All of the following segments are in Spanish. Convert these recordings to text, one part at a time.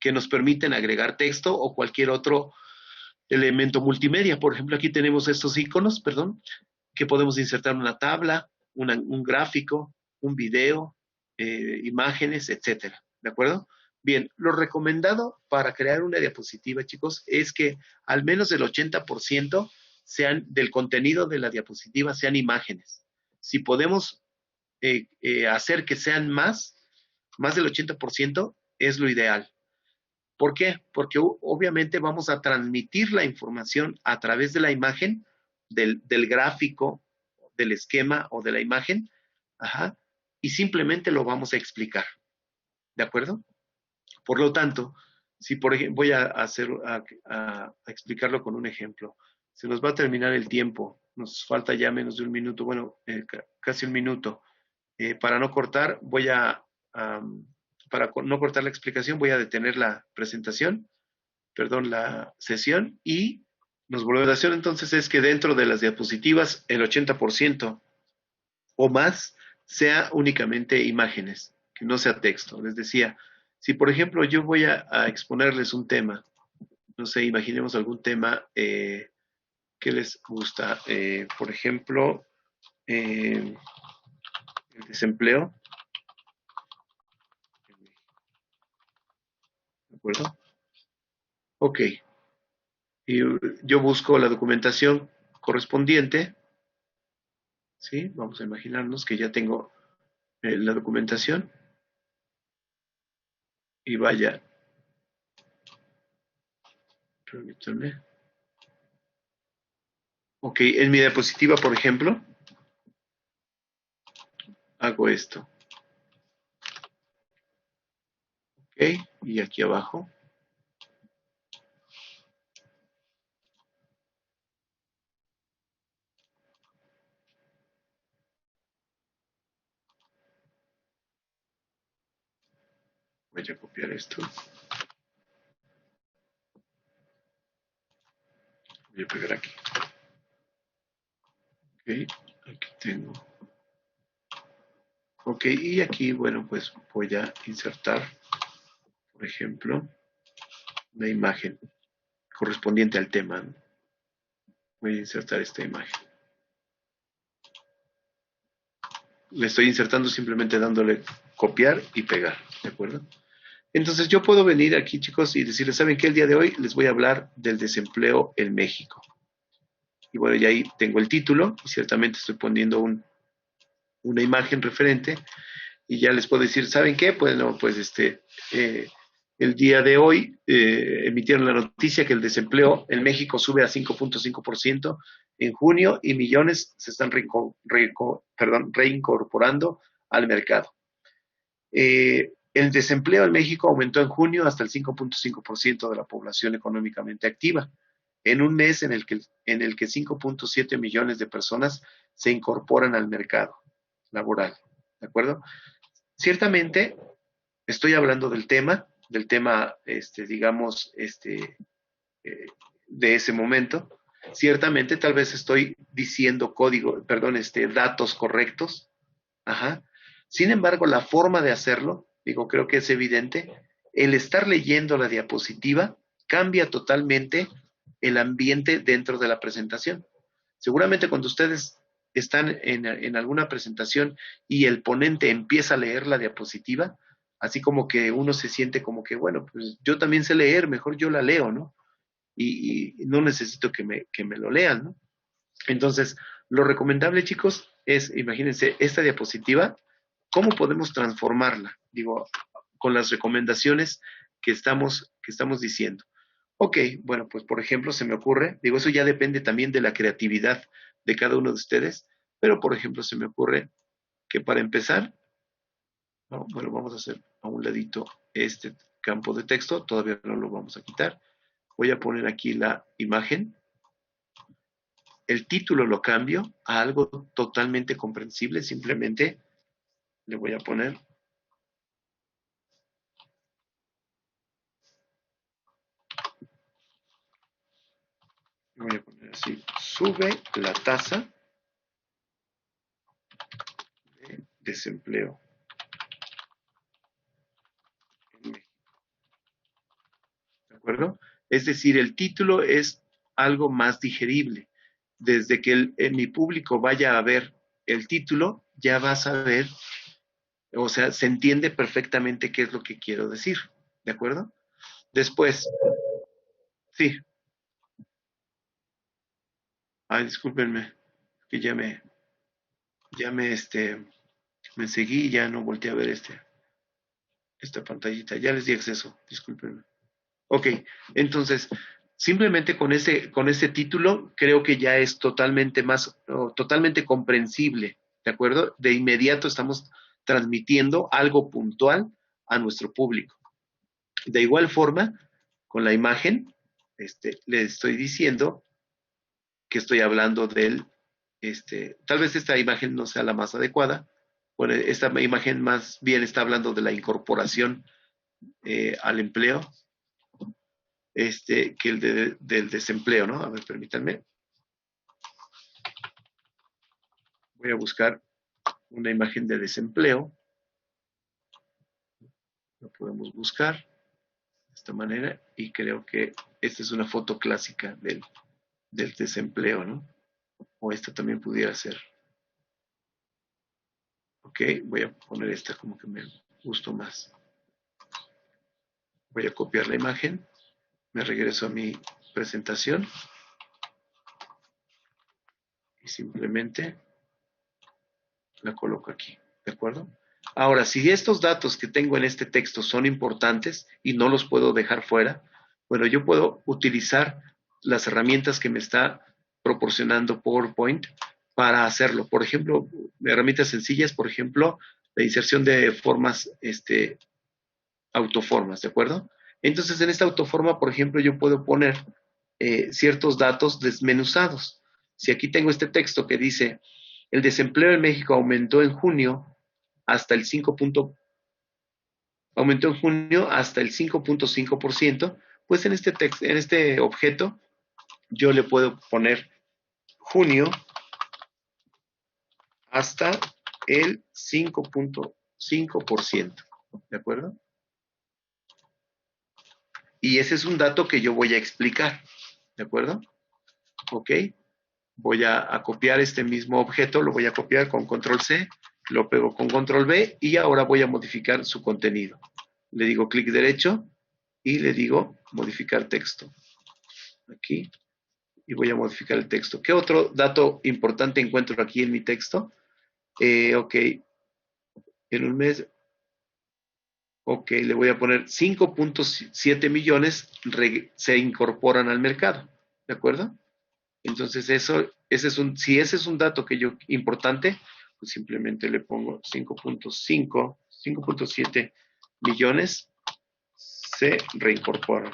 que nos permiten agregar texto o cualquier otro elemento multimedia. Por ejemplo, aquí tenemos estos iconos, perdón, que podemos insertar una tabla, un gráfico, un video, imágenes, etcétera. ¿De acuerdo? Bien, lo recomendado para crear una diapositiva, chicos, es que al menos el 80% sean del contenido de la diapositiva sean imágenes. Si podemos hacer que sean más del 80% es lo ideal. ¿Por qué? Porque obviamente vamos a transmitir la información a través de la imagen, del gráfico, del esquema o de la imagen, ajá, y simplemente lo vamos a explicar. ¿De acuerdo? Por lo tanto, si por ejemplo, voy a explicarlo con un ejemplo. Se nos va a terminar el tiempo, nos falta ya menos de un minuto, bueno, casi un minuto. Para no cortar, para no cortar la explicación, voy a detener la presentación, perdón, la sesión y nos volvemos a hacer. Entonces es que dentro de las diapositivas el 80% o más sea únicamente imágenes, que no sea texto. Les decía, si por ejemplo yo voy a exponerles un tema, no sé, imaginemos algún tema que les gusta, por ejemplo, el desempleo, ¿de acuerdo? Ok, y yo busco la documentación correspondiente, ¿sí? Vamos a imaginarnos que ya tengo la documentación y vaya, permítanme. Ok, en mi diapositiva, por ejemplo, hago esto. Ok, y aquí abajo. Voy a copiar esto. Voy a pegar aquí. Ok, aquí tengo. Ok, y aquí, bueno, pues voy a insertar, por ejemplo, una imagen correspondiente al tema, ¿no? Voy a insertar esta imagen. Le estoy insertando simplemente dándole copiar y pegar, ¿de acuerdo? Entonces yo puedo venir aquí, chicos, y decirles, ¿saben qué? El día de hoy les voy a hablar del desempleo en México. Y bueno, ya ahí tengo el título y ciertamente estoy poniendo una imagen referente y ya les puedo decir, ¿saben qué? Bueno, pues el día de hoy emitieron la noticia que el desempleo en México sube a 5.5% en junio y millones se están reincorporando al mercado. El desempleo en México aumentó en junio hasta el 5.5% de la población económicamente activa, en un mes en el que 5.7 millones de personas se incorporan al mercado laboral. ¿De acuerdo? Ciertamente, estoy hablando del tema, digamos, de ese momento. Ciertamente, tal vez estoy diciendo datos correctos. Ajá. Sin embargo, la forma de hacerlo, digo, creo que es evidente, el estar leyendo la diapositiva cambia totalmente el ambiente dentro de la presentación. Seguramente cuando ustedes están en alguna presentación y el ponente empieza a leer la diapositiva, así como que uno se siente como que, bueno, pues yo también sé leer, mejor yo la leo, ¿no? Y no necesito que me lo lean, ¿no? Entonces, lo recomendable, chicos, es, imagínense, esta diapositiva, ¿cómo podemos transformarla? Digo, con las recomendaciones que estamos diciendo. Ok, bueno, pues por ejemplo, se me ocurre, digo, eso ya depende también de la creatividad de cada uno de ustedes, pero por ejemplo, se me ocurre que para empezar, ¿no? Bueno, vamos a hacer a un ladito este campo de texto, todavía no lo vamos a quitar. Voy a poner aquí la imagen. El título lo cambio a algo totalmente comprensible, simplemente le voy a poner, así, sube la tasa de desempleo en México. acuerdo? Es decir, el título es algo más digerible. Desde que mi público vaya a ver el título, ya va a saber, o sea, se entiende perfectamente qué es lo que quiero decir, ¿de acuerdo? Después, sí, ay, discúlpenme, que me seguí y ya no volteé a ver esta pantallita, ya les di acceso, discúlpenme. Ok, entonces, simplemente con ese título creo que ya es totalmente totalmente comprensible, ¿de acuerdo? De inmediato estamos transmitiendo algo puntual a nuestro público. De igual forma, con la imagen, le estoy diciendo que estoy hablando tal vez esta imagen no sea la más adecuada. Bueno, esta imagen más bien está hablando de la incorporación al empleo, que del desempleo, ¿no? A ver, permítanme. Voy a buscar una imagen de desempleo. Lo podemos buscar de esta manera y creo que esta es una foto clásica del desempleo, ¿no? O esta también pudiera ser. Ok, voy a poner esta como que me gustó más. Voy a copiar la imagen, me regreso a mi presentación y simplemente la coloco aquí, ¿de acuerdo? Ahora, si estos datos que tengo en este texto son importantes y no los puedo dejar fuera, bueno, yo puedo utilizar las herramientas que me está proporcionando PowerPoint para hacerlo. Por ejemplo, herramientas sencillas, por ejemplo, la inserción de formas, autoformas, ¿de acuerdo? Entonces, en esta autoforma, por ejemplo, yo puedo poner ciertos datos desmenuzados. Si aquí tengo este texto que dice, el desempleo en México hasta el 5. Aumentó en junio hasta el 5.5%, pues en este objeto yo le puedo poner junio hasta el 5.5%, ¿de acuerdo? Y ese es un dato que yo voy a explicar, ¿de acuerdo? Ok, voy a copiar este mismo objeto, lo voy a copiar con control C, lo pego con control V y ahora voy a modificar su contenido. Le digo clic derecho y le digo modificar texto. Aquí, y voy a modificar el texto. ¿Qué otro dato importante encuentro aquí en mi texto? Ok, en un mes, ok, le voy a poner 5.7 millones se incorporan al mercado, ¿de acuerdo? Entonces si ese es un dato que yo importante, pues simplemente le pongo 5.7 millones se reincorporan,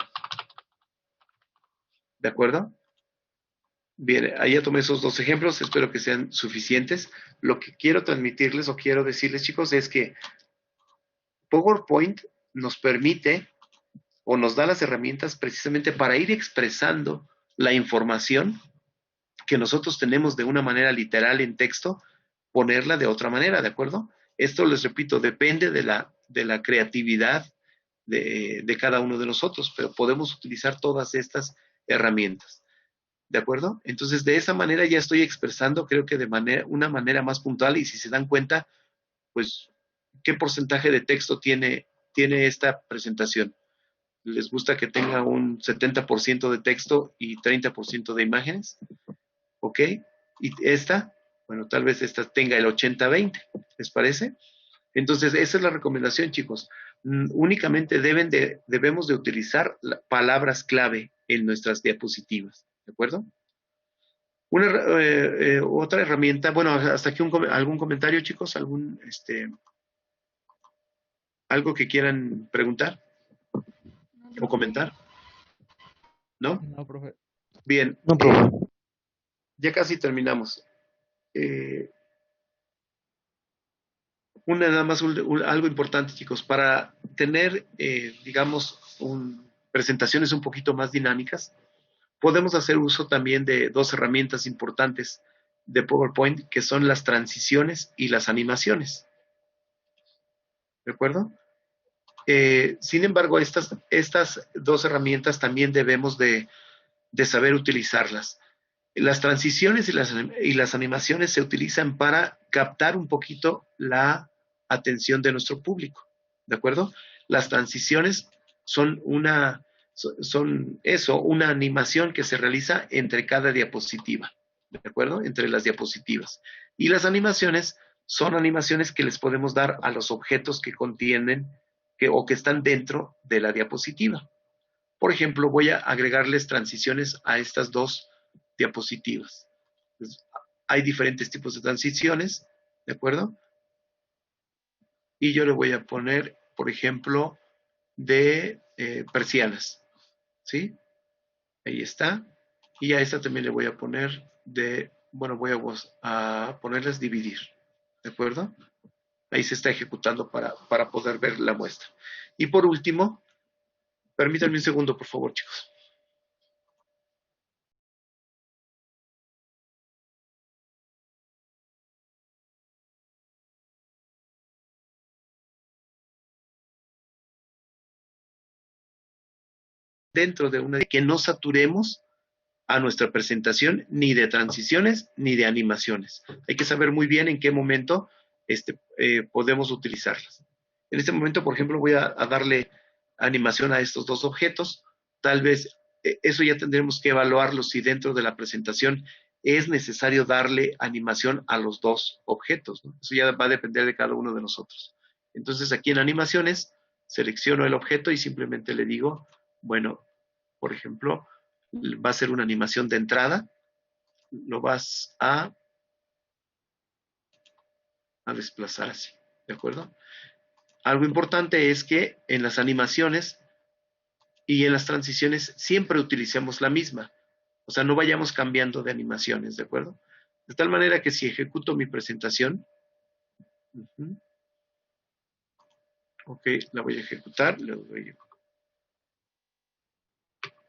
¿de acuerdo? Bien, ahí ya tomé esos dos ejemplos, espero que sean suficientes. Lo que quiero transmitirles o quiero decirles, chicos, es que PowerPoint nos permite o nos da las herramientas precisamente para ir expresando la información que nosotros tenemos de una manera literal en texto, ponerla de otra manera, ¿de acuerdo? Esto, les repito, depende de la creatividad de cada uno de nosotros, pero podemos utilizar todas estas herramientas. ¿De acuerdo? Entonces, de esa manera ya estoy expresando, creo que una manera más puntual, y si se dan cuenta, pues, ¿qué porcentaje de texto tiene esta presentación? ¿Les gusta que tenga un 70% de texto y 30% de imágenes? ¿Ok? Y esta, bueno, tal vez esta tenga el 80-20, ¿les parece? Entonces, esa es la recomendación, chicos. Únicamente debemos de utilizar palabras clave en nuestras diapositivas, ¿de acuerdo? Otra herramienta, bueno, hasta aquí algún comentario, chicos, algo que quieran preguntar o comentar, ¿no? No, profe. Bien, No, profe. ya casi terminamos. Eh, nada más algo importante, chicos, para tener, digamos, presentaciones un poquito más dinámicas, podemos hacer uso también de dos herramientas importantes de PowerPoint, que son las transiciones y las animaciones. ¿De acuerdo? Sin embargo, estas dos herramientas también debemos de saber utilizarlas. Las transiciones y las animaciones se utilizan para captar un poquito la atención de nuestro público, ¿de acuerdo? Las transiciones son son eso, una animación que se realiza entre cada diapositiva, ¿de acuerdo? Entre las diapositivas. Y las animaciones son animaciones que les podemos dar a los objetos que contienen o que están dentro de la diapositiva. Por ejemplo, voy a agregarles transiciones a estas dos diapositivas. Pues, hay diferentes tipos de transiciones, ¿de acuerdo? Y yo le voy a poner, por ejemplo, de persianas, ¿sí? Ahí está. Y a esta también le voy a poner bueno, voy a ponerles dividir, ¿de acuerdo? Ahí se está ejecutando para poder ver la muestra. Y por último, permítanme un segundo, por favor, chicos. Dentro de una que no saturemos a nuestra presentación ni de transiciones ni de animaciones. Hay que saber muy bien en qué momento podemos utilizarlas. En este momento, por ejemplo, voy a darle animación a estos dos objetos. Tal vez eso ya tendremos que evaluarlo si dentro de la presentación es necesario darle animación a los dos objetos, ¿no? Eso ya va a depender de cada uno de nosotros. Entonces, aquí en animaciones, selecciono el objeto y simplemente le digo, bueno, por ejemplo, va a ser una animación de entrada, lo vas a desplazar así, ¿de acuerdo? Algo importante es que en las animaciones y en las transiciones siempre utilicemos la misma, o sea, no vayamos cambiando de animaciones, ¿de acuerdo? De tal manera que si ejecuto mi presentación, ok, la voy a ejecutar,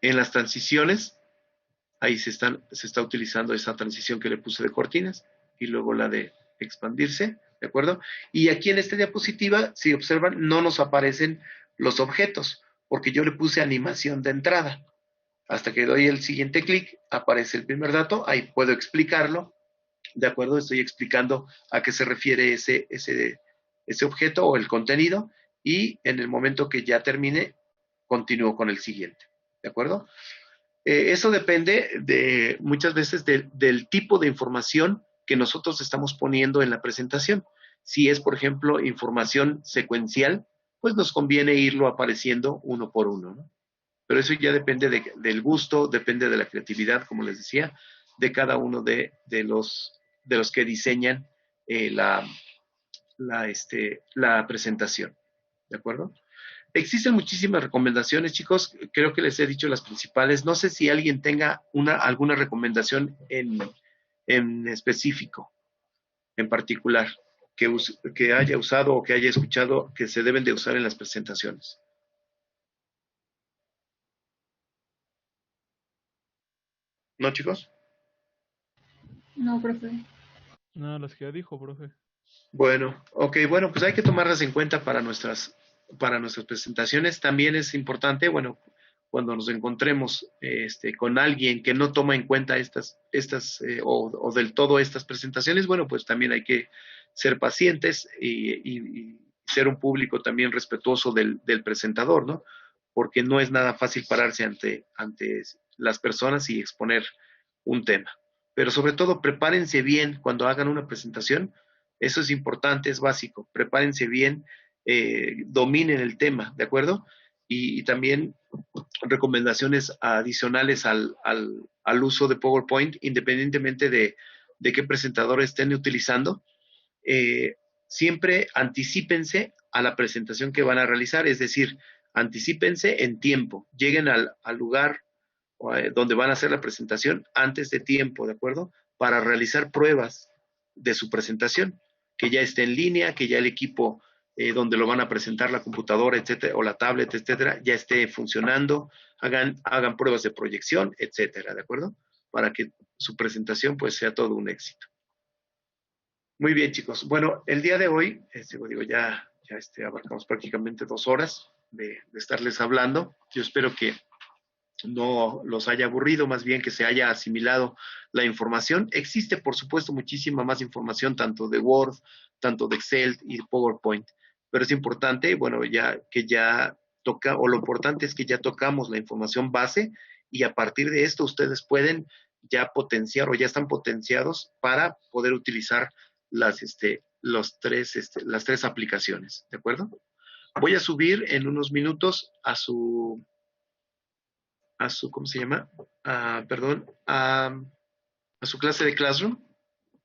en las transiciones, ahí se está utilizando esa transición que le puse de cortinas y luego la de expandirse, ¿de acuerdo? Y aquí en esta diapositiva, si observan, no nos aparecen los objetos, porque yo le puse animación de entrada. Hasta que doy el siguiente clic, aparece el primer dato, ahí puedo explicarlo, ¿de acuerdo? Estoy explicando a qué se refiere ese objeto o el contenido, y en el momento que ya termine, continúo con el siguiente, ¿de acuerdo? Eso depende muchas veces del tipo de información que nosotros estamos poniendo en la presentación. Si es, por ejemplo, información secuencial, pues nos conviene irlo apareciendo uno por uno, ¿no? Pero eso ya depende del gusto, depende de la creatividad, como les decía, de cada uno de los que diseñan la presentación. ¿De acuerdo? Existen muchísimas recomendaciones, chicos. Creo que les he dicho las principales. No sé si alguien tenga alguna recomendación en específico, en particular, que haya usado o que haya escuchado que se deben de usar en las presentaciones. ¿No, chicos? No, profe. No, las que ya dijo, profe. Bueno, ok, bueno, pues hay que tomarlas en cuenta para nuestras presentaciones. También es importante, bueno, cuando nos encontremos con alguien que no toma en cuenta o del todo estas presentaciones, bueno, pues también hay que ser pacientes y ser un público también respetuoso del presentador, ¿no? Porque no es nada fácil pararse ante las personas y exponer un tema. Pero sobre todo, prepárense bien cuando hagan una presentación. Eso es importante, es básico. Prepárense bien, dominen el tema, ¿de acuerdo? Y también recomendaciones adicionales al uso de PowerPoint, independientemente de qué presentador estén utilizando. eh, Siempre anticípense a la presentación que van a realizar, es decir, anticípense en tiempo, lleguen al lugar donde van a hacer la presentación antes de tiempo, ¿de acuerdo? Para realizar pruebas de su presentación, que ya esté en línea, que ya el equipo donde lo van a presentar, la computadora, etcétera, o la tablet, etcétera, ya esté funcionando, hagan pruebas de proyección, etcétera, ¿de acuerdo? Para que su presentación pues sea todo un éxito. Muy bien, chicos. Bueno, el día de hoy, digo, ya ya abarcamos prácticamente 2 horas de estarles hablando. Yo espero que no los haya aburrido, más bien que se haya asimilado la información. Existe, por supuesto, muchísima más información, tanto de Word, tanto de Excel y de PowerPoint, pero es importante, bueno, ya toca, o lo importante es que ya tocamos la información base y a partir de esto ustedes pueden ya potenciar o ya están potenciados para poder utilizar las tres aplicaciones, ¿de acuerdo? Voy a subir en unos minutos ¿cómo se llama? Perdón, a su clase de Classroom,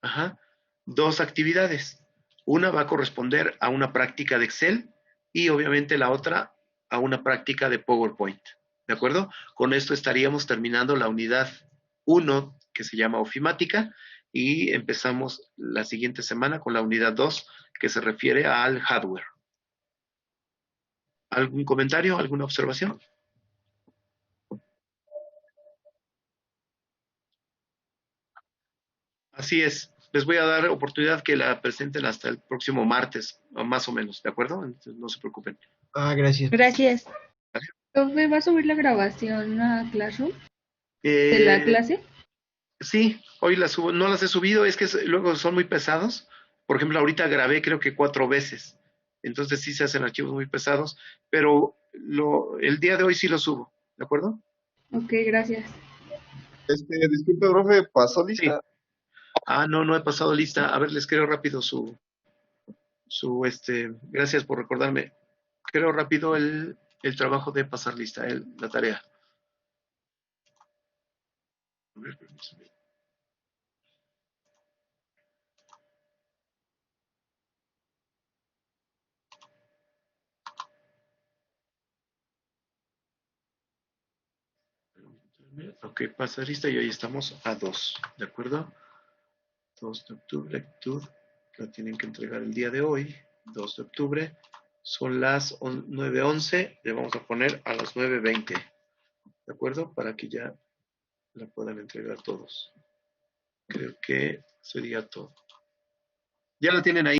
ajá, 2 actividades. Una va a corresponder a una práctica de Excel y obviamente la otra a una práctica de PowerPoint. ¿De acuerdo? Con esto estaríamos terminando la unidad 1, que se llama ofimática, y empezamos la siguiente semana con la unidad 2, que se refiere al hardware. ¿Algún comentario? ¿Alguna observación? Así es. Les voy a dar oportunidad que la presenten hasta el próximo martes, o más o menos, ¿de acuerdo? Entonces, no se preocupen. Gracias. Gracias. Profe, ¿va a subir la grabación a Classroom de la Eh, clase? sí, hoy las subo, no las he subido, es que luego son muy pesados. Por ejemplo, ahorita grabé creo que 4 veces. Entonces sí se hacen archivos muy pesados, pero el día de hoy sí lo subo, ¿de acuerdo? Ok, gracias. Disculpe, profe, ¿pasó Sí. lista? No, no he pasado lista. A ver, les creo rápido gracias por recordarme. Creo rápido el trabajo de pasar lista, la tarea. A ver, permítanme. Ok, pasar lista y hoy estamos a 2, ¿de acuerdo? 2 de octubre, actitud, que lo tienen que entregar el día de hoy, 2 de octubre, son las 9:11, le vamos a poner a las 9:20, ¿de acuerdo? Para que ya la puedan entregar todos. Creo que sería todo. Ya la tienen ahí.